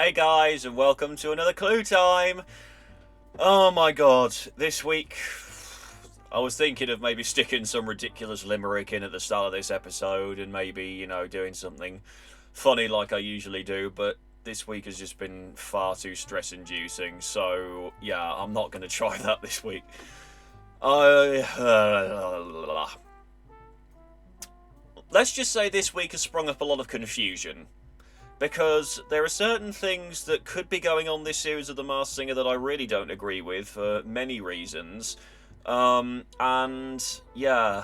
Hey guys, and welcome to another Clue Time! Oh my god, this week I was thinking of maybe sticking some ridiculous limerick in at the start of this episode and maybe, doing something funny like I usually do, but this week has just been far too stress inducing, so yeah, I'm not going to try that this week. Let's just say this week has sprung up a lot of confusion. Because there are certain things that could be going on this series of The Masked Singer that I really don't agree with for many reasons. And yeah,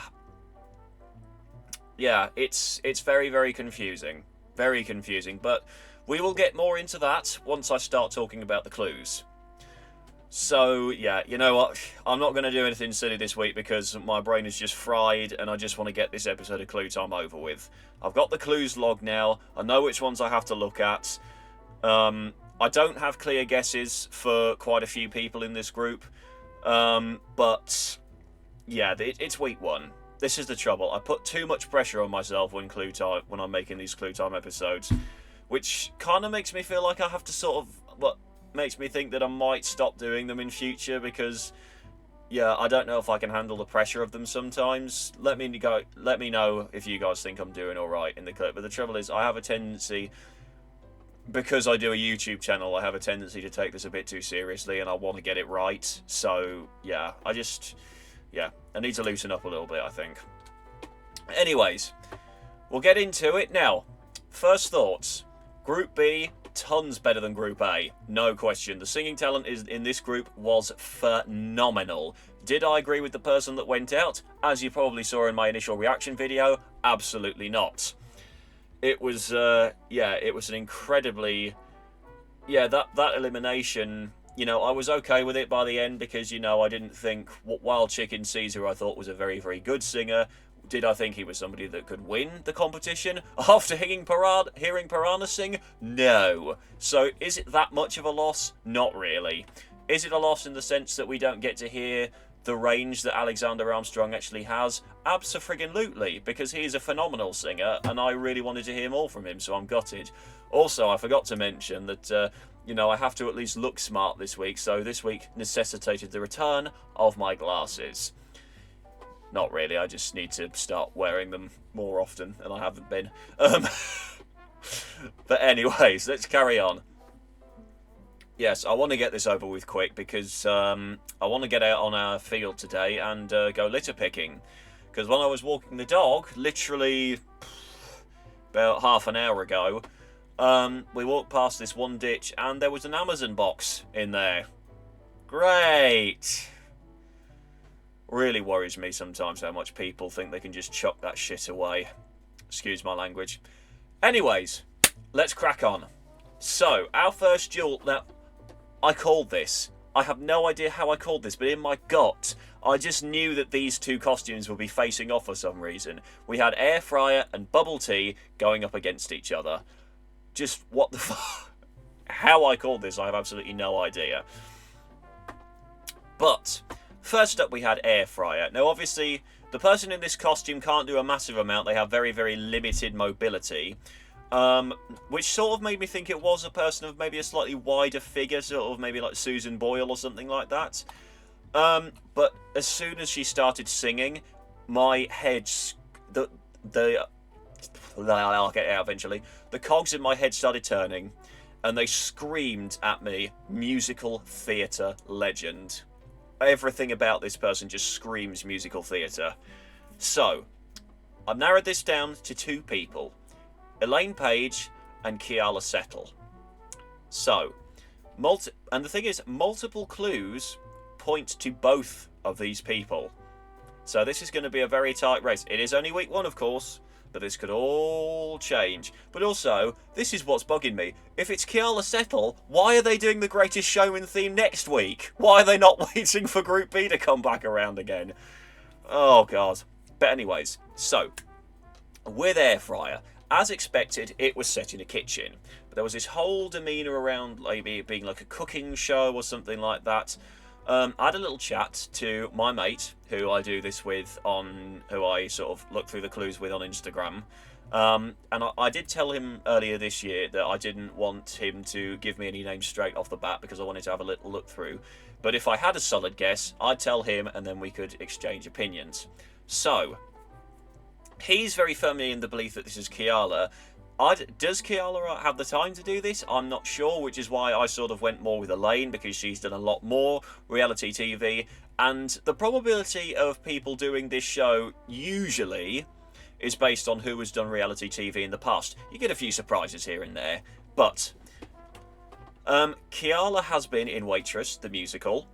it's very, very confusing. Very confusing. But we will get more into that once I start talking about the clues. So, yeah, you know what? I'm not going to do anything silly this week because my brain is just fried and I just want to get this episode of Clue Time over with. I've got the clues logged now. I know which ones I have to look at. I don't have clear guesses for quite a few people in this group. But, yeah, it's week one. This is the trouble. I put too much pressure on myself when I'm making these Clue Time episodes, which kind of makes me feel like I have to sort of... makes me think that I might stop doing them in future because, yeah, I don't know if I can handle the pressure of them sometimes. Let me know if you guys think I'm doing all right in the clip. But the trouble is, I have a tendency, because I do a YouTube channel, I have a tendency to take this a bit too seriously, and I want to get it right. So yeah, I need to loosen up a little bit, I think. Anyways, we'll get into it now. First thoughts: Group B. Tons better than Group A, no question. The singing talent in this group was phenomenal. Did I agree with the person that went out? As you probably saw in my initial reaction video, absolutely not. It was, it was an incredibly, that elimination, I was okay with it by the end because, I didn't think Wild Chicken Caesar, I thought, was a very, very good singer. Did I think he was somebody that could win the competition after hearing Piranha sing? No. So is it that much of a loss? Not really. Is it a loss in the sense that we don't get to hear the range that Alexander Armstrong actually has? Abso-friggin-lutely, because he is a phenomenal singer and I really wanted to hear more from him, so I'm gutted. Also, I forgot to mention that, I have to at least look smart this week, so this week necessitated the return of my glasses. Not really, I just need to start wearing them more often, and I haven't been. But anyways, let's carry on. Yes, I want to get this over with quick because I want to get out on our field today and go litter picking. Because when I was walking the dog, literally about half an hour ago, we walked past this one ditch and there was an Amazon box in there. Great! Really worries me sometimes how much people think they can just chuck that shit away. Excuse my language. Anyways, let's crack on. So, our first duel. Now, I called this. I have no idea how I called this, but in my gut, I just knew that these two costumes would be facing off for some reason. We had Air Fryer and Bubble Tea going up against each other. Just what the fuck? How I called this, I have absolutely no idea. But first up, we had Air Fryer. Now, obviously, the person in this costume can't do a massive amount. They have very, very limited mobility, which sort of made me think it was a person of maybe a slightly wider figure, sort of maybe like Susan Boyle or something like that. But as soon as she started singing, my head, I'll get it out eventually. The cogs in my head started turning, and they screamed at me, musical theatre legend. Everything about this person just screams musical theatre. So, I've narrowed this down to two people. Elaine Paige and Keala Settle. So, and the thing is, multiple clues point to both of these people. So this is going to be a very tight race. It is only week one, of course, but this could all change. But also, this is what's bugging me. If it's Keala Settle, why are they doing the Greatest Showman theme next week? Why are they not waiting for Group B to come back around again? Oh, God. But anyways, so, with Air Fryer, as expected, it was set in a kitchen. But there was this whole demeanour around maybe it being like a cooking show or something like that. I had a little chat to my mate, who I do this with who I sort of look through the clues with on Instagram. And I did tell him earlier this year that I didn't want him to give me any names straight off the bat because I wanted to have a little look through. But if I had a solid guess, I'd tell him and then we could exchange opinions. So, he's very firmly in the belief that this is Kiala. Does Kiala have the time to do this? I'm not sure, which is why I sort of went more with Elaine, because she's done a lot more reality TV. And the probability of people doing this show usually is based on who has done reality TV in the past. You get a few surprises here and there, but Kiala has been in Waitress, the musical,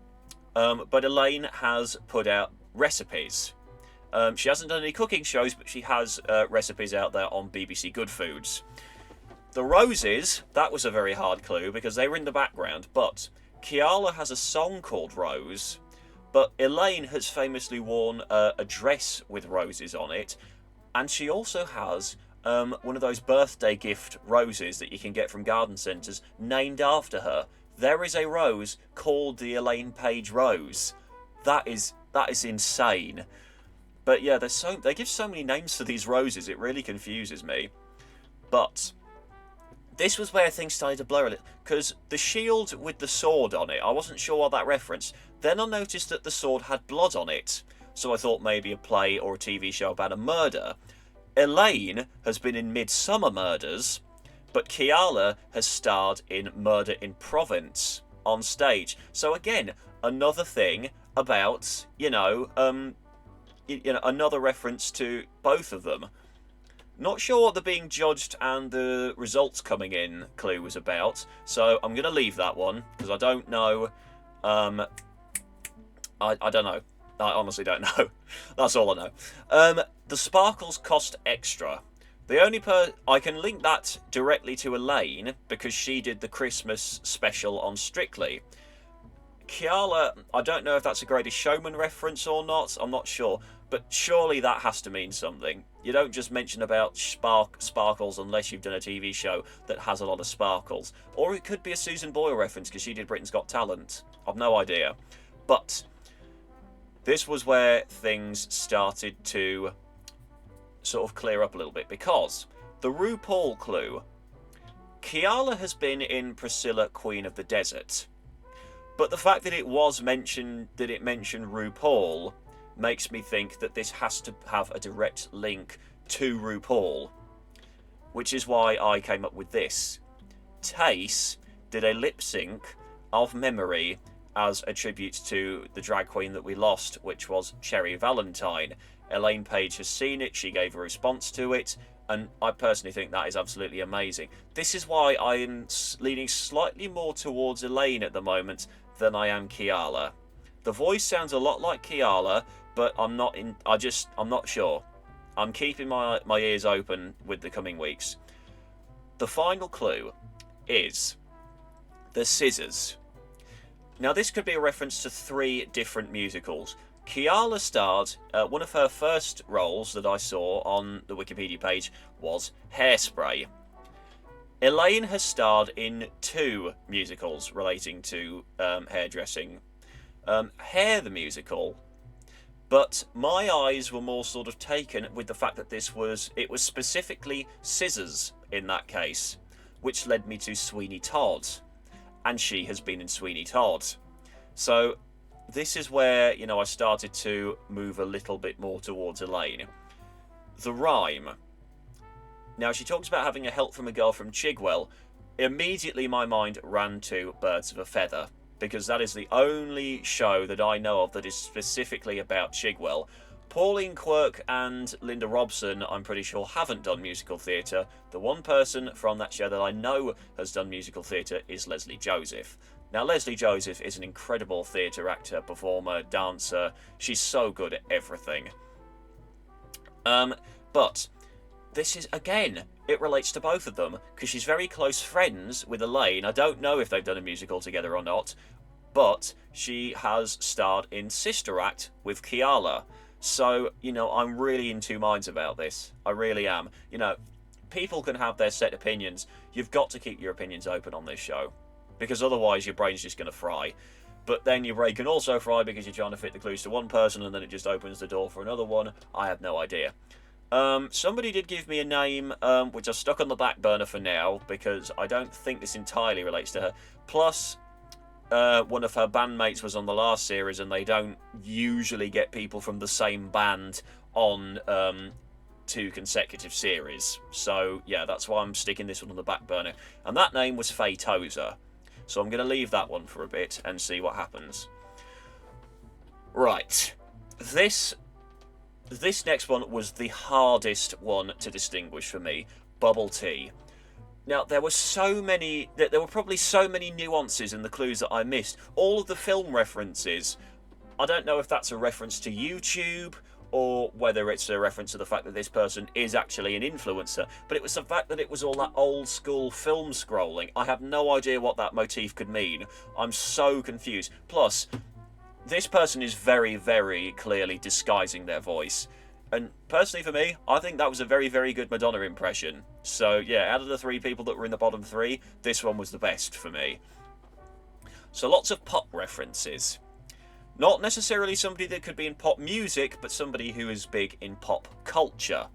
but Elaine has put out recipes. She hasn't done any cooking shows, but she has recipes out there on BBC Good Foods. The roses, that was a very hard clue because they were in the background, but Kiala has a song called Rose, but Elaine has famously worn a dress with roses on it, and she also has one of those birthday gift roses that you can get from garden centres named after her. There is a rose called the Elaine Paige Rose. That is insane. But yeah, they give so many names for these roses, it really confuses me. But this was where things started to blur a little, because the shield with the sword on it, I wasn't sure what that referenced. Then I noticed that the sword had blood on it, so I thought maybe a play or a TV show about a murder. Elaine has been in Midsummer Murders, but Kiala has starred in Murder in Provence on stage. So again, another thing about, another reference to both of them. Not sure what the being judged and the results coming in clue was about, so I'm going to leave that one, because I don't know. I don't know. I honestly don't know. That's all I know. The sparkles cost extra. The only I can link that directly to Elaine, because she did the Christmas special on Strictly. Kiala, I don't know if that's a Greatest Showman reference or not, I'm not sure, but surely that has to mean something. You don't just mention about sparkles unless you've done a TV show that has a lot of sparkles. Or it could be a Susan Boyle reference because she did Britain's Got Talent. I've no idea. But this was where things started to sort of clear up a little bit, because the RuPaul clue, Kiala has been in Priscilla, Queen of the Desert. But the fact that it mentioned RuPaul makes me think that this has to have a direct link to RuPaul, which is why I came up with this. Tayce did a lip sync of Memory as a tribute to the drag queen that we lost, which was Cherry Valentine. Elaine Paige has seen it, she gave a response to it, and I personally think that is absolutely amazing. This is why I am leaning slightly more towards Elaine at the moment than I am Kiala. The voice sounds a lot like Kiala, but I'm not sure. I'm keeping my ears open with the coming weeks. The final clue is the scissors. Now this could be a reference to 3 different musicals. Kiala starred, one of her first roles that I saw on the Wikipedia page was Hairspray. Elaine has starred in 2 musicals relating to hairdressing. Hair the musical, but my eyes were more sort of taken with the fact that it was specifically scissors in that case, which led me to Sweeney Todd, and she has been in Sweeney Todd. So this is where, I started to move a little bit more towards Elaine. The rhyme. Now, she talks about having a help from a girl from Chigwell. Immediately my mind ran to Birds of a Feather, because that is the only show that I know of that is specifically about Chigwell. Pauline Quirk and Linda Robson, I'm pretty sure, haven't done musical theatre. The one person from that show that I know has done musical theatre is Leslie Joseph. Now, Leslie Joseph is an incredible theatre actor, performer, dancer. She's so good at everything. But this is, again, it relates to both of them, because she's very close friends with Elaine. I don't know if they've done a musical together or not, but she has starred in Sister Act with Kiala. So, I'm really in 2 minds about this. I really am. People can have their set opinions. You've got to keep your opinions open on this show, because otherwise your brain's just going to fry. But then your brain can also fry because you're trying to fit the clues to one person and then it just opens the door for another one. I have no idea. Somebody did give me a name, which I stuck on the back burner for now, because I don't think this entirely relates to her. Plus, one of her bandmates was on the last series, and they don't usually get people from the same band on 2 consecutive series. So, yeah, that's why I'm sticking this one on the back burner. And that name was Faye Tozer. So I'm going to leave that one for a bit and see what happens. Right. This next one was the hardest one to distinguish for me. Bubble tea. Now, there were probably so many nuances in the clues that I missed. All of the film references, I don't know if that's a reference to YouTube or whether it's a reference to the fact that this person is actually an influencer, but it was the fact that it was all that old school film scrolling. I have no idea what that motif could mean. I'm so confused. Plus, this person is very, very clearly disguising their voice. And personally for me, I think that was a very, very good Madonna impression. So yeah, out of the 3 people that were in the bottom 3, this one was the best for me. So lots of pop references. Not necessarily somebody that could be in pop music, but somebody who is big in pop culture.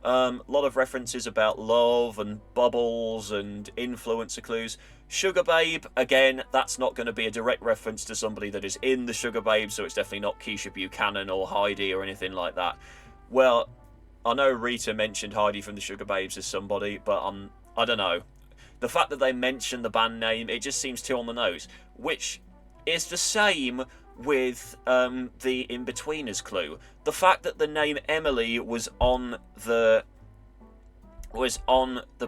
A lot of references about love and bubbles and influencer clues. Sugar Babe, again, that's not going to be a direct reference to somebody that is in the Sugar Babe, so it's definitely not Keisha Buchanan or Heidi or anything like that. Well, I know Rita mentioned Heidi from the Sugar Babes as somebody, but I don't know. The fact that they mention the band name, it just seems too on the nose, which is the same with the In-Betweeners clue. The fact that the name Emily was on the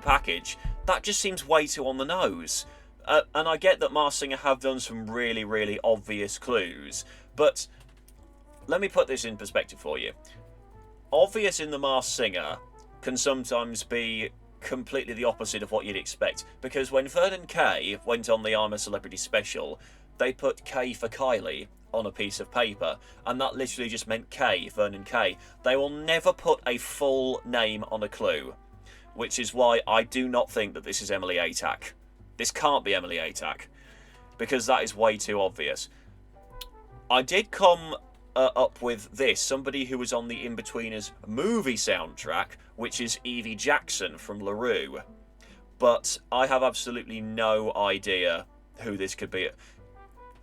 package, that just seems way too on the nose. And I get that Masked Singer have done some really, really obvious clues, but let me put this in perspective for you. Obvious in the Masked Singer can sometimes be completely the opposite of what you'd expect, because when Vernon Kay went on the I'm a Celebrity special, they put K for Kylie on a piece of paper, and that literally just meant K, Vernon Kay. They will never put a full name on a clue, which is why I do not think that this is Emily Atack. This can't be Emily Atack, because that is way too obvious. I did come up with this, somebody who was on the In-Betweeners movie soundtrack, which is Evie Jackson from LaRue. But I have absolutely no idea who this could be.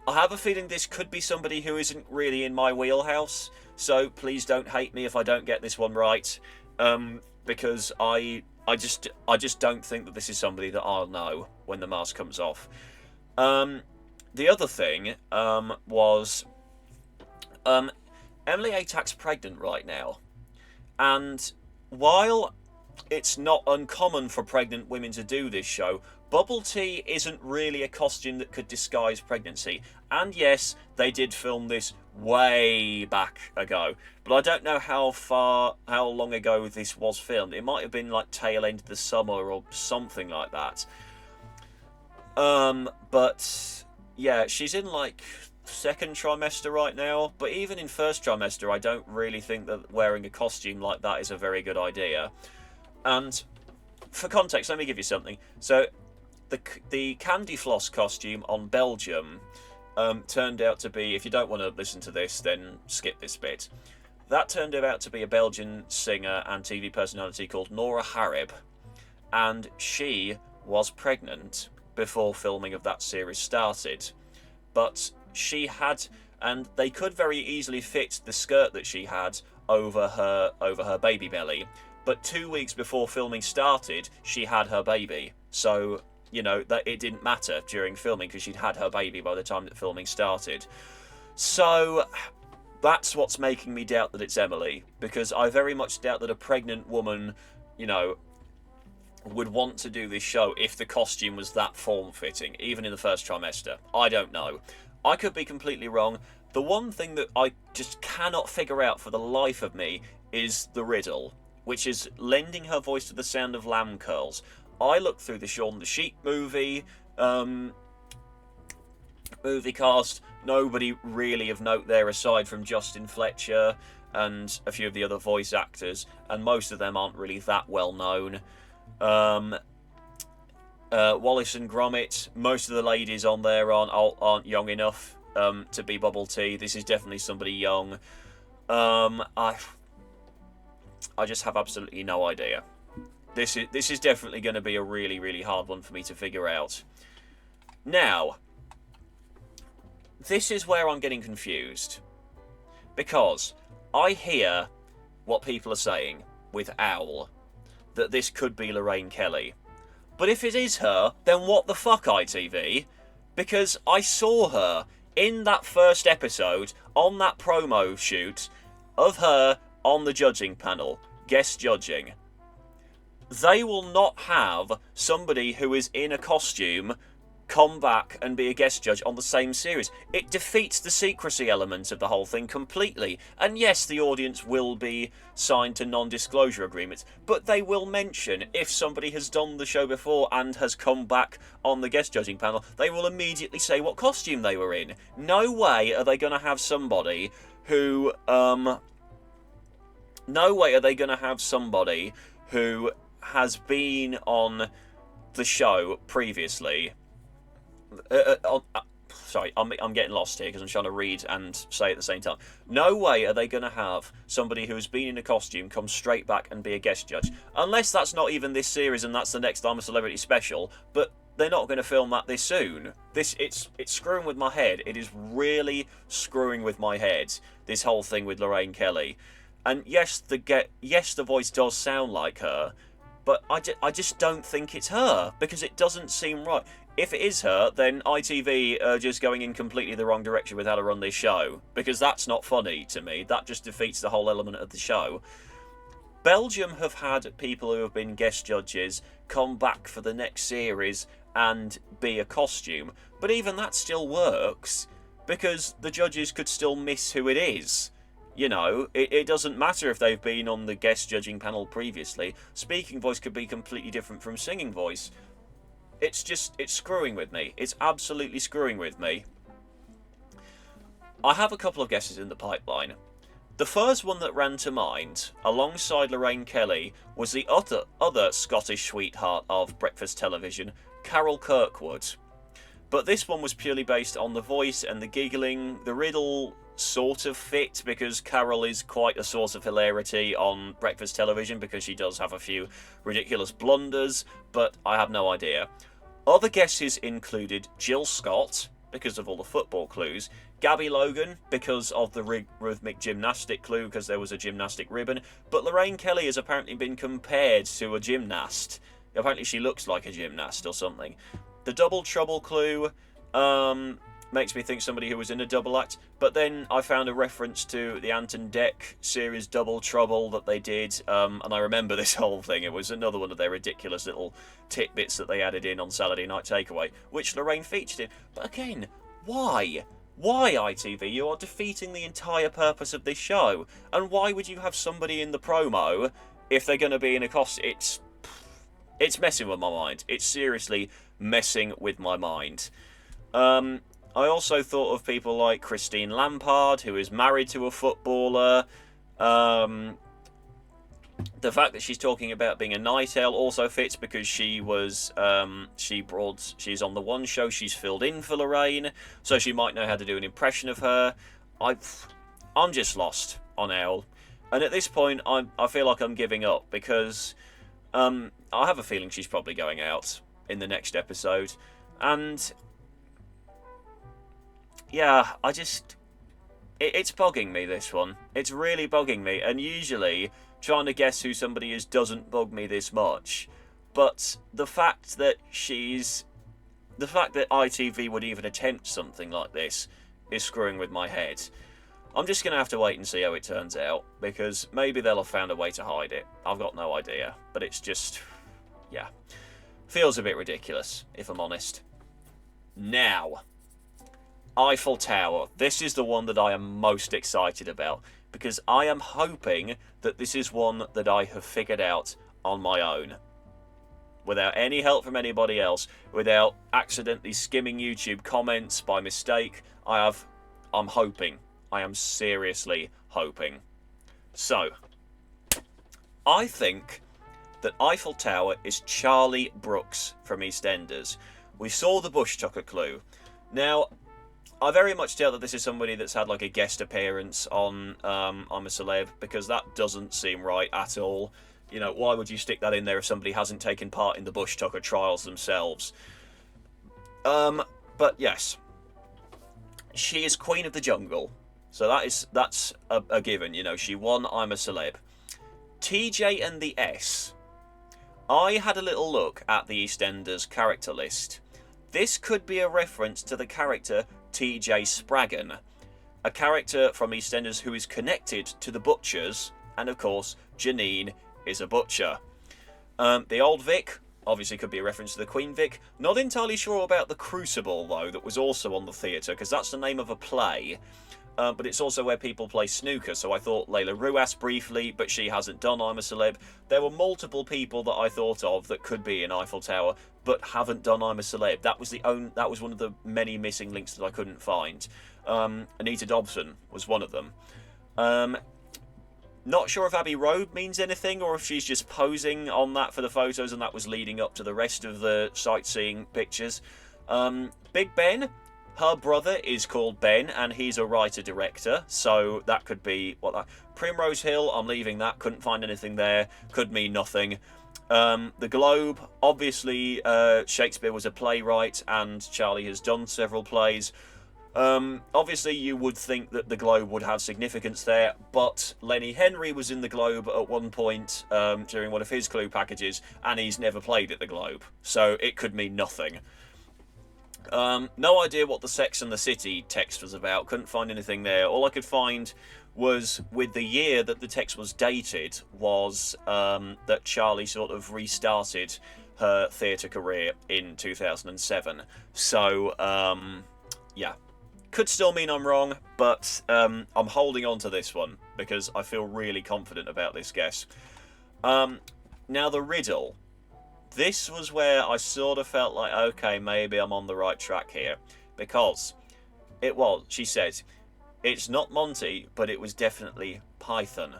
I have a feeling this could be somebody who isn't really in my wheelhouse, so please don't hate me if I don't get this one right, because I just don't think that this is somebody that I'll know when the mask comes off. The other thing was Emily Atack's pregnant right now, and while it's not uncommon for pregnant women to do this show, bubble tea isn't really a costume that could disguise pregnancy. And yes, they did film this way back ago, but I don't know how long ago this was filmed. It might have been like tail end of the summer or something like that. But yeah, she's in like second trimester right now, but even in first trimester, I don't really think that wearing a costume like that is a very good idea. And for context, let me give you something. So the Candy Floss costume on Belgium turned out to be, if you don't want to listen to this, then skip this bit. That turned out to be a Belgian singer and TV personality called Nora Harib, and she was pregnant before filming of that series started. But she had, and they could very easily fit the skirt that she had over her baby belly. But 2 weeks before filming started, she had her baby. So, you know, that it didn't matter during filming because she'd had her baby by the time that filming started. So that's what's making me doubt that it's Emily, because I very much doubt that a pregnant woman, you know, would want to do this show if the costume was that form-fitting, even in the first trimester. I don't know. I could be completely wrong. The one thing that I just cannot figure out for the life of me is the riddle, which is lending her voice to the sound of lamb curls. I looked through the Shaun the Sheep movie cast. Nobody really of note there aside from Justin Fletcher and a few of the other voice actors, and most of them aren't really that well known. Wallace and Gromit, most of the ladies on there aren't young enough to be Bubble Tea. This is definitely somebody young. I just have absolutely no idea. This is definitely going to be a really, really hard one for me to figure out. Now, this is where I'm getting confused. Because I hear what people are saying with Owl, that this could be Lorraine Kelly. But if it is her, then what the fuck, ITV? Because I saw her in that first episode, on that promo shoot, of her on the judging panel, guest judging. They will not have somebody who is in a costume come back and be a guest judge on the same series. It defeats the secrecy element of the whole thing completely. And yes, the audience will be signed to non-disclosure agreements, but they will mention if somebody has done the show before and has come back on the guest judging panel, they will immediately say what costume they were in. No way are they going to have somebody who has been on the show previously. Sorry, I'm getting lost here because I'm trying to read and say at the same time. No way are they going to have somebody who has been in a costume come straight back and be a guest judge. Unless that's not even this series and that's the next I'm a Celebrity special, but they're not going to film that this soon. It's screwing with my head. It is really screwing with my head, this whole thing with Lorraine Kelly. And yes, the voice does sound like her, but I just don't think it's her, because it doesn't seem right. If it is her, then ITV are just going in completely the wrong direction with how to run this show, because that's not funny to me. That just defeats the whole element of the show. Belgium have had people who have been guest judges come back for the next series and be a costume, but even that still works, because the judges could still miss who it is. You know, it doesn't matter if they've been on the guest judging panel previously. Speaking voice could be completely different from singing voice. It's screwing with me. It's absolutely screwing with me. I have a couple of guesses in the pipeline. The first one that ran to mind, alongside Lorraine Kelly, was the other Scottish sweetheart of breakfast television, Carol Kirkwood. But this one was purely based on the voice and the giggling. The riddle sort of fit, because Carol is quite a source of hilarity on breakfast television, because she does have a few ridiculous blunders, but I have no idea. Other guesses included Jill Scott, because of all the football clues, Gabby Logan, because of the rhythmic gymnastic clue, because there was a gymnastic ribbon, but Lorraine Kelly has apparently been compared to a gymnast. Apparently she looks like a gymnast or something. The double trouble clue makes me think somebody who was in a double act, but then I found a reference to the Ant and Dec series Double Trouble that they did, and I remember this whole thing. It was another one of their ridiculous little tidbits that they added in on Saturday Night Takeaway, which Lorraine featured in. But again, why? Why, ITV? You are defeating the entire purpose of this show. And why would you have somebody in the promo if they're going to be in a costume? It's messing with my mind. It's seriously messing with my mind. I also thought of people like Christine Lampard, who is married to a footballer. The fact that she's talking about being a night owl also fits, because she was she's on the one show she's filled in for Lorraine, so she might know how to do an impression of her. I'm just lost on Owl, and at this point I feel like I'm giving up, because I have a feeling she's probably going out in the next episode, and yeah, it's bugging me, this one. It's really bugging me, and usually trying to guess who somebody is doesn't bug me this much. But the fact that ITV would even attempt something like this is screwing with my head. I'm just going to have to wait and see how it turns out, because maybe they'll have found a way to hide it. I've got no idea, but it's just, yeah, feels a bit ridiculous, if I'm honest. Now, Eiffel Tower. This is the one that I am most excited about, because I am hoping that this is one that I have figured out on my own, without any help from anybody else, without accidentally skimming YouTube comments by mistake. I'm hoping. I am seriously hoping. So, I think that Eiffel Tower is Charlie Brooks from EastEnders. We saw the bush tucker clue. Now, I very much doubt that this is somebody that's had like a guest appearance on I'm a Celeb, because that doesn't seem right at all. You know, why would you stick that in there if somebody hasn't taken part in the Bush Tucker trials themselves? But yes, she is Queen of the Jungle, so that's a given. You know, she won I'm a Celeb. TJ and the S. I had a little look at the EastEnders character list. This could be a reference to the character TJ Spraggan, a character from EastEnders who is connected to the Butchers, and of course, Janine is a butcher. The old Vic obviously could be a reference to the Queen Vic. Not entirely sure about the Crucible, though, that was also on the theatre, because that's the name of a play. But it's also where people play snooker, so I thought Layla Ruas briefly, but she hasn't done I'm a Celeb. There were multiple people that I thought of that could be in Eiffel Tower, but haven't done I'm a Celeb. That was one of the many missing links that I couldn't find. Anita Dobson was one of them. Not sure if Abbey Road means anything, or if she's just posing on that for the photos and that was leading up to the rest of the sightseeing pictures. Big Ben. Her brother is called Ben, and he's a writer-director, so that could be what that. Primrose Hill, I'm leaving that. Couldn't find anything there. Could mean nothing. The Globe, obviously, Shakespeare was a playwright, and Charlie has done several plays. Obviously, you would think that the Globe would have significance there, but Lenny Henry was in the Globe at one point during one of his Clue packages, and he's never played at the Globe, so it could mean nothing. No idea what the Sex and the City text was about. Couldn't find anything there. All I could find was, with the year that the text was dated, was that Charlie sort of restarted her theatre career in 2007. So, yeah. Could still mean I'm wrong, but I'm holding on to this one because I feel really confident about this guess. Now, the riddle. This was where I sort of felt like, okay, maybe I'm on the right track here. Because it was, she said, it's not Monty, but it was definitely Python.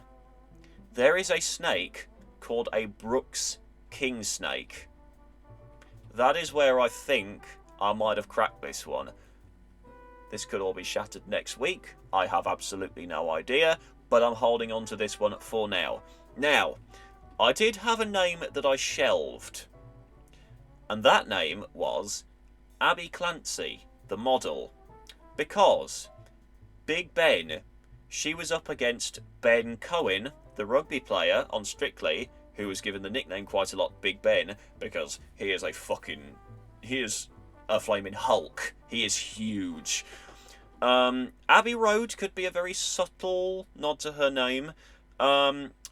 There is a snake called a Brooks king snake. That is where I think I might have cracked this one. This could all be shattered next week. I have absolutely no idea, but I'm holding on to this one for now. Now, I did have a name that I shelved, and that name was Abby Clancy, the model, because Big Ben, she was up against Ben Cohen, the rugby player on Strictly, who was given the nickname quite a lot Big Ben, because he is a flaming Hulk. He is huge. Abbey Road could be a very subtle nod to her name.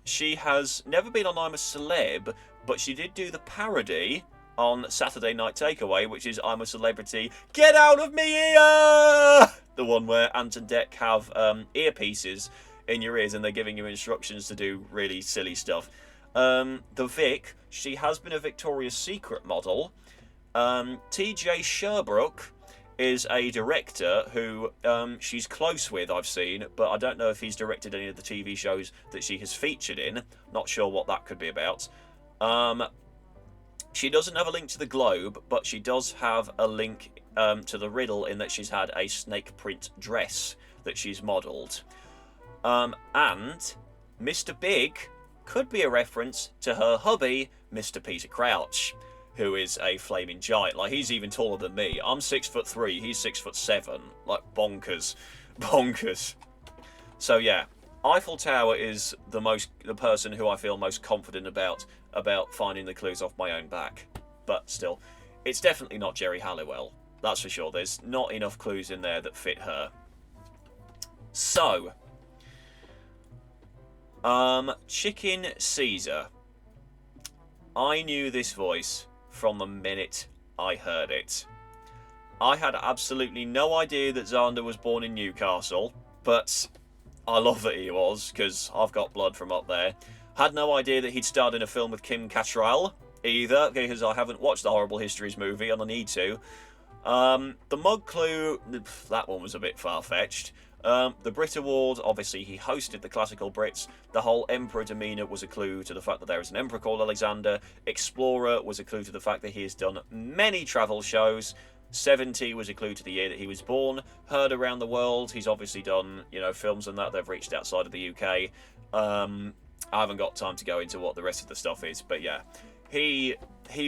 She has never been on I'm a Celeb, but she did do the parody on Saturday Night Takeaway, which is I'm a Celebrity, Get Out of Me Ear! The one where Ant and Dec have earpieces in your ears and they're giving you instructions to do really silly stuff. The Vic, she has been a Victoria's Secret model. TJ Sherbrooke is a director who she's close with, I've seen, but I don't know if he's directed any of the TV shows that she has featured in. Not sure what that could be about. She doesn't have a link to the Globe, but she does have a link to the riddle in that she's had a snake print dress that she's modelled. And Mr. Big could be a reference to her hubby, Mr. Peter Crouch, who is a flaming giant. Like, he's even taller than me. I'm 6'3", he's 6'7". Like, bonkers. Bonkers. So yeah, Eiffel Tower is the person who I feel most confident about finding the clues off my own back. But still, it's definitely not Geri Halliwell. That's for sure. There's not enough clues in there that fit her. So, Chicken Caesar. I knew this voice from the minute I heard it. I had absolutely no idea that Xander was born in Newcastle, but I love that he was, because I've got blood from up there. Had no idea that he'd starred in a film with Kim Cattrall either, because I haven't watched the Horrible Histories movie and I need to. The Mug Clue, that one was a bit far-fetched. The Brit Award, obviously he hosted the Classical Brits. The whole Emperor demeanour was a clue to the fact that there is an emperor called Alexander. Explorer was a clue to the fact that he has done many travel shows. 70 was a clue to the year that he was born. Heard around the world. He's obviously done, films and that. They've reached outside of the UK. I haven't got time to go into what the rest of the stuff is, but yeah, he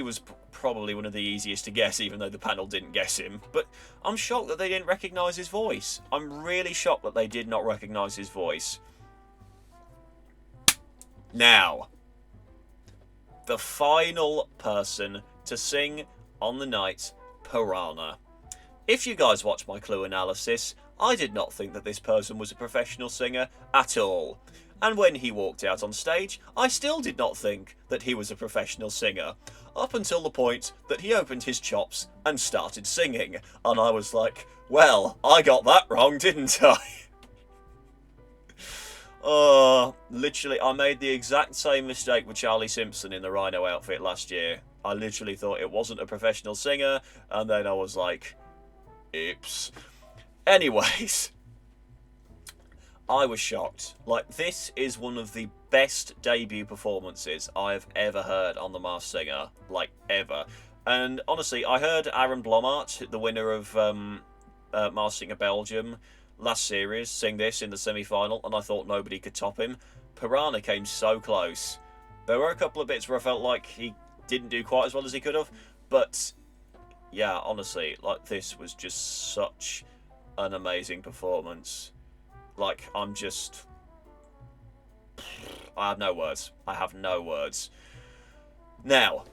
was probably one of the easiest to guess, even though the panel didn't guess him. But I'm shocked that they didn't recognise his voice. I'm really shocked that they did not recognise his voice. Now, the final person to sing on the night, Piranha. If you guys watch my clue analysis, I did not think that this person was a professional singer at all. And when he walked out on stage, I still did not think that he was a professional singer, up until the point that he opened his chops and started singing. And I was like, well, I got that wrong, didn't I? Literally, I made the exact same mistake with Charlie Simpson in the Rhino outfit last year. I literally thought it wasn't a professional singer, and then I was like, oops. Anyways, I was shocked. Like, this is one of the best debut performances I've ever heard on The Masked Singer. Like, ever. And honestly, I heard Aaron Blommaert, the winner of Masked Singer Belgium last series, sing this in the semi-final, and I thought nobody could top him. Piranha came so close. There were a couple of bits where I felt like he didn't do quite as well as he could have, but yeah, honestly, like, this was just such an amazing performance. Like, I have no words. I have no words. Now,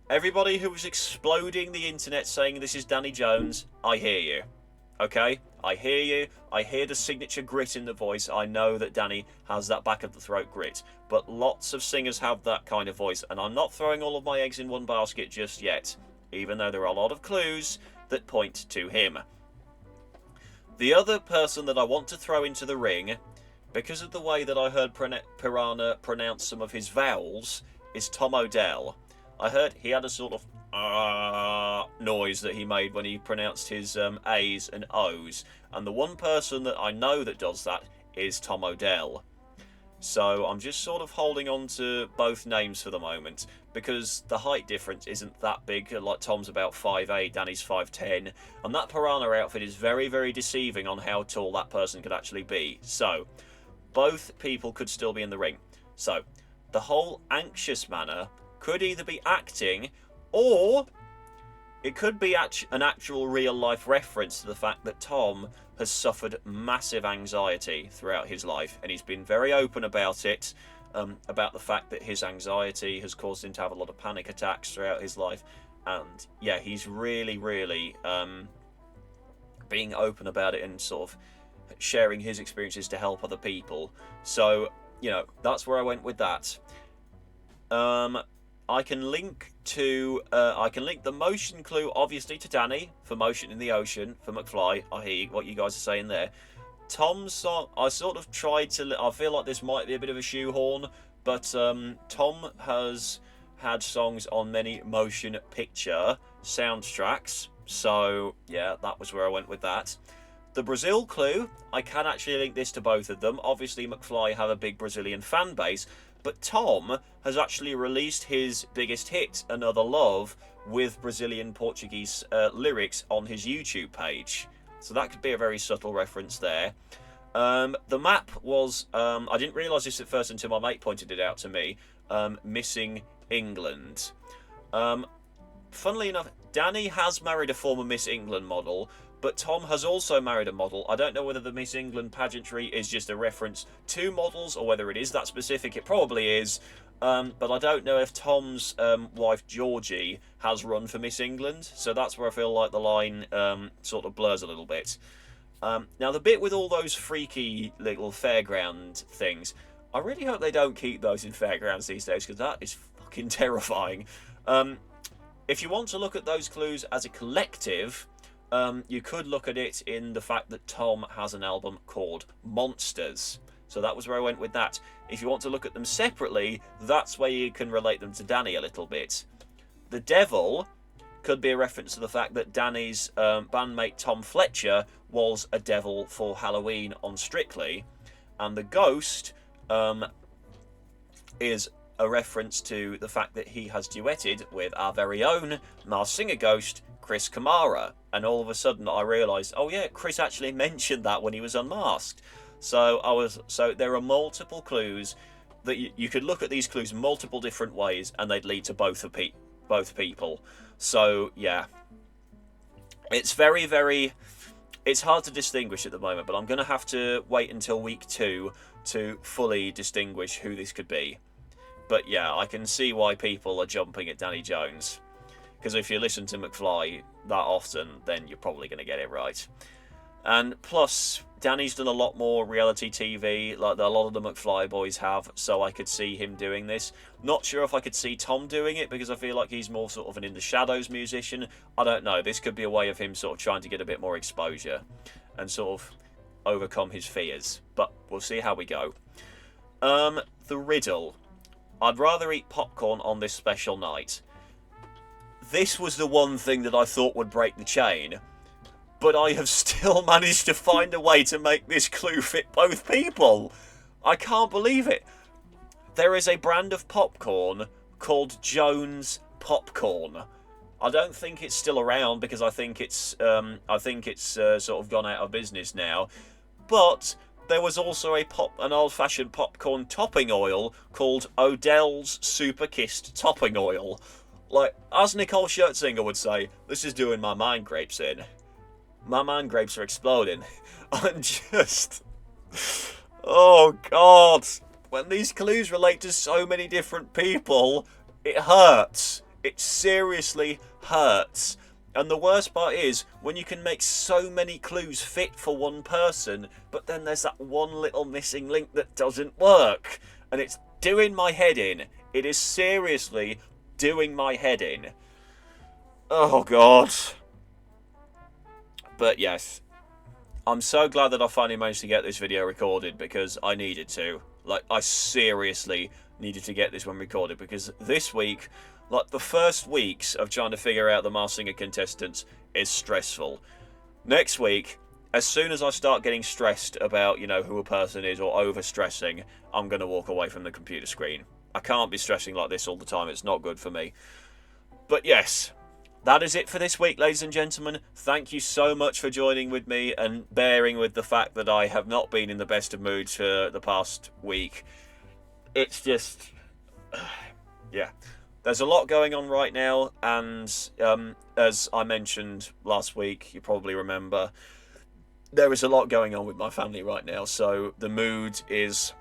everybody who was exploding the internet saying this is Danny Jones, I hear you. Okay? I hear you. I hear the signature grit in the voice. I know that Danny has that back of the throat grit. But lots of singers have that kind of voice. And I'm not throwing all of my eggs in one basket just yet, even though there are a lot of clues that point to him. The other person that I want to throw into the ring, because of the way that I heard Piranha pronounce some of his vowels, is Tom Odell. I heard he had a sort of noise that he made when he pronounced his A's and O's. And the one person that I know that does that is Tom Odell. So I'm just sort of holding on to both names for the moment, because the height difference isn't that big. Like, Tom's about 5'8", Danny's 5'10", and that Piranha outfit is very, very deceiving on how tall that person could actually be. So both people could still be in the ring. So the whole anxious manner could either be acting, or it could be an actual real-life reference to the fact that Tom has suffered massive anxiety throughout his life, and he's been very open about it, about the fact that his anxiety has caused him to have a lot of panic attacks throughout his life. And yeah, he's really, really being open about it and sort of sharing his experiences to help other people. So, that's where I went with that. I can link the motion clue, obviously, to Danny for Motion in the Ocean for McFly. I hear what you guys are saying there. Tom's song, I sort of tried to. I feel like this might be a bit of a shoehorn, but Tom has had songs on many motion picture soundtracks. So yeah, that was where I went with that. The Brazil clue, I can actually link this to both of them. Obviously, McFly have a big Brazilian fan base, but Tom has actually released his biggest hit, Another Love, with Brazilian Portuguese lyrics on his YouTube page. So that could be a very subtle reference there. The map was, I didn't realise this at first until my mate pointed it out to me, Missing England. Funnily enough, Danny has married a former Miss England model, but Tom has also married a model. I don't know whether the Miss England pageantry is just a reference to models or whether it is that specific. It probably is. But I don't know if Tom's wife, Georgie, has run for Miss England. So that's where I feel like the line sort of blurs a little bit. Now, the bit with all those freaky little fairground things, I really hope they don't keep those in fairgrounds these days, because that is fucking terrifying. If you want to look at those clues as a collective, you could look at it in the fact that Tom has an album called Monsters. So that was where I went with that. If you want to look at them separately, that's where you can relate them to Danny a little bit. The Devil could be a reference to the fact that Danny's bandmate Tom Fletcher was a devil for Halloween on Strictly. And the Ghost is a reference to the fact that he has duetted with our very own Masked Singer ghost, Chris Kamara. And all of a sudden I realised, oh yeah, Chris actually mentioned that when he was unmasked. So there are multiple clues that you could look at these clues multiple different ways, and they'd lead to both people. So yeah, it's very, very, it's hard to distinguish at the moment, but I'm going to have to wait until week 2 to fully distinguish who this could be. But yeah, I can see why people are jumping at Danny Jones, because if you listen to McFly that often, then you're probably going to get it right. And plus, Danny's done a lot more reality TV, like a lot of the McFly boys have, so I could see him doing this. Not sure if I could see Tom doing it, because I feel like he's more sort of an In the Shadows musician. I don't know, this could be a way of him sort of trying to get a bit more exposure and sort of overcome his fears. But we'll see how we go. The riddle. I'd rather eat popcorn on this special night. This was the one thing that I thought would break the chain, but I have still managed to find a way to make this clue fit both people. I can't believe it. There is a brand of popcorn called Jones Popcorn. I don't think it's still around, because I think it's sort of gone out of business now. But there was also an old-fashioned popcorn topping oil called Odell's Super Kissed Topping Oil. Like, as Nicole Scherzinger would say, this is doing my mind grapes in. My mind grapes are exploding. I'm just... Oh, God. When these clues relate to so many different people, it hurts. It seriously hurts. And the worst part is, when you can make so many clues fit for one person, but then there's that one little missing link that doesn't work. And it's doing my head in. It is seriously doing my head in. Oh, God. But yes, I'm so glad that I finally managed to get this video recorded, because I needed to. Like, I seriously needed to get this one recorded, because this week, like, the first weeks of trying to figure out the Masked Singer contestants is stressful. Next week, as soon as I start getting stressed about, you know, who a person is, or over-stressing, I'm going to walk away from the computer screen. I can't be stressing like this all the time. It's not good for me. But yes, that is it for this week, ladies and gentlemen. Thank you so much for joining with me and bearing with the fact that I have not been in the best of moods for the past week. It's just... yeah. There's a lot going on right now, and as I mentioned last week, you probably remember, there is a lot going on with my family right now, so the mood is...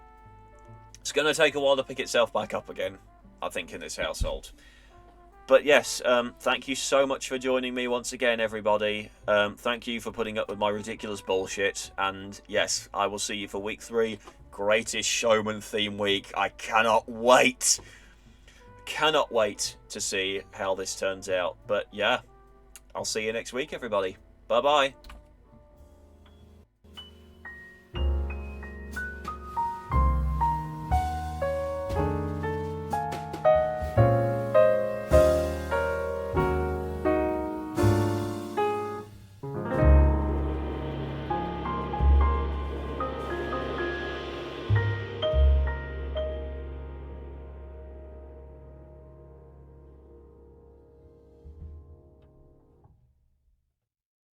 It's going to take a while to pick itself back up again, I think, in this household. But yes, thank you so much for joining me once again, everybody. Thank you for putting up with my ridiculous bullshit. And yes, I will see you for week 3. Greatest Showman theme week. I cannot wait. Cannot wait to see how this turns out. But yeah, I'll see you next week, everybody. Bye-bye.